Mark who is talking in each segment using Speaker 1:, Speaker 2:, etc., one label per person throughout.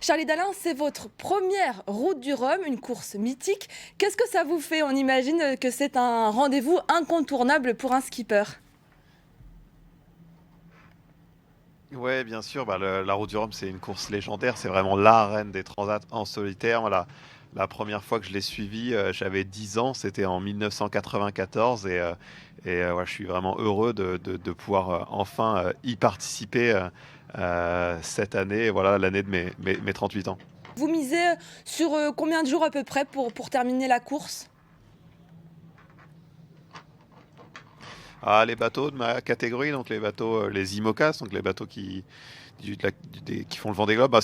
Speaker 1: Charlie Dalin, c'est votre première Route du Rhum, une course mythique. Qu'est-ce que ça vous fait? On imagine que c'est un rendez-vous incontournable pour un skipper.
Speaker 2: Ouais, bien sûr, la Route du Rhum, c'est une course légendaire, c'est vraiment l'arène des transats en solitaire. Voilà, la première fois que je l'ai suivie, j'avais 10 ans, c'était en 1994 ouais, je suis vraiment heureux de pouvoir enfin y participer cette année, voilà, l'année de mes 38 ans.
Speaker 1: Vous misez sur combien de jours à peu près pour terminer la course?
Speaker 2: Ah, les bateaux de ma catégorie, donc les bateaux, les IMOCAS, donc les bateaux qui font le Vendée Globe, bah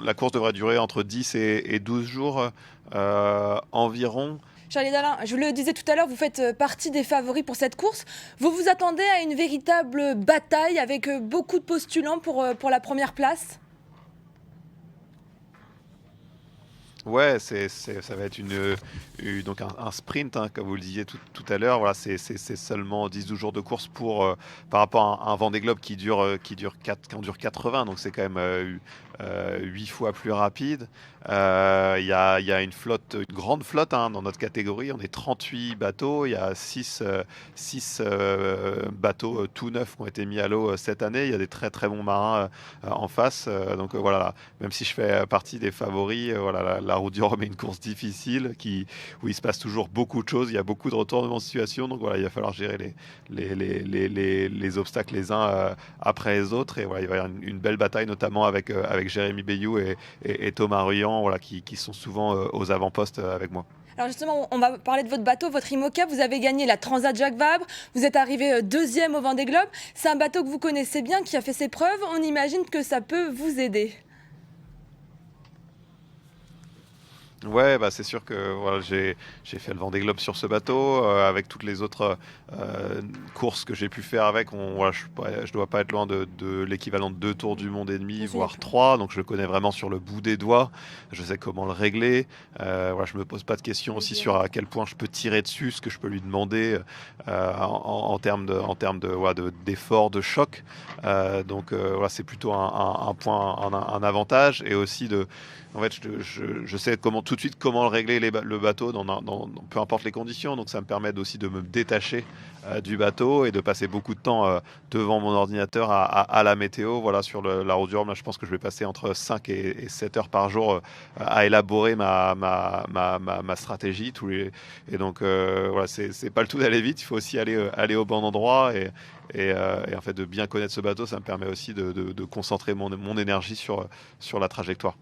Speaker 2: la course devrait durer entre 10 et 12 jours environ.
Speaker 1: Charlie Dalin, je le disais tout à l'heure, vous faites partie des favoris pour cette course. Vous vous attendez à une véritable bataille avec beaucoup de postulants pour la première place?
Speaker 2: Ouais, ça va être donc un sprint, hein, comme vous le disiez tout à l'heure. Voilà, c'est seulement 10-12 jours de course par rapport à un Vendée Globe qui en dure 80, donc c'est quand même 8 fois plus rapide. Il y a une grande flotte, hein, dans notre catégorie. On est 38 bateaux. Il y a 6 bateaux tout neufs qui ont été mis à l'eau cette année. Il y a des très très bons marins en face. Voilà, même si je fais partie des favoris, voilà, la Route du Rhum est une course difficile où il se passe toujours beaucoup de choses. Il y a beaucoup de retournements de situation. Donc voilà, il va falloir gérer les obstacles les uns après les autres. Et voilà, il va y avoir une belle bataille, notamment avec Jérémy Bayou et Thomas Ruyant, voilà, qui sont souvent aux avant-postes avec moi.
Speaker 1: Alors justement, on va parler de votre bateau, votre IMOCA. Vous avez gagné la Transat Jacques Vabre. Vous êtes arrivé deuxième au Vendée Globe. C'est un bateau que vous connaissez bien, qui a fait ses preuves. On imagine que ça peut vous aider.
Speaker 2: Ouais, bah c'est sûr que voilà, j'ai fait le Vendée Globe sur ce bateau, avec toutes les autres courses que j'ai pu faire avec. Voilà, je dois pas être loin de l'équivalent de 2 tours du monde et demi,
Speaker 1: Monsieur
Speaker 2: voire
Speaker 1: Yaplan.
Speaker 2: 3. Donc je le connais vraiment sur le bout des doigts. Je sais comment le régler. Voilà, je me pose pas de questions
Speaker 1: Le
Speaker 2: aussi sur
Speaker 1: gérer.
Speaker 2: à quel point je peux tirer dessus, ce que je peux lui demander en termes voilà, d'effort, de choc. Voilà, c'est plutôt un point, un avantage, et aussi en fait, je sais tout de suite comment le régler le bateau peu importe les conditions. Donc ça me permet aussi de me détacher du bateau et de passer beaucoup de temps devant mon ordinateur à la météo. Voilà, sur la Route du Rhum, là, je pense que je vais passer entre 5 et 7 heures par jour à élaborer ma stratégie. Voilà, c'est pas le tout d'aller vite. Il faut aussi aller au bon endroit. Et en fait, de bien connaître ce bateau, ça me permet aussi de concentrer mon énergie sur la trajectoire.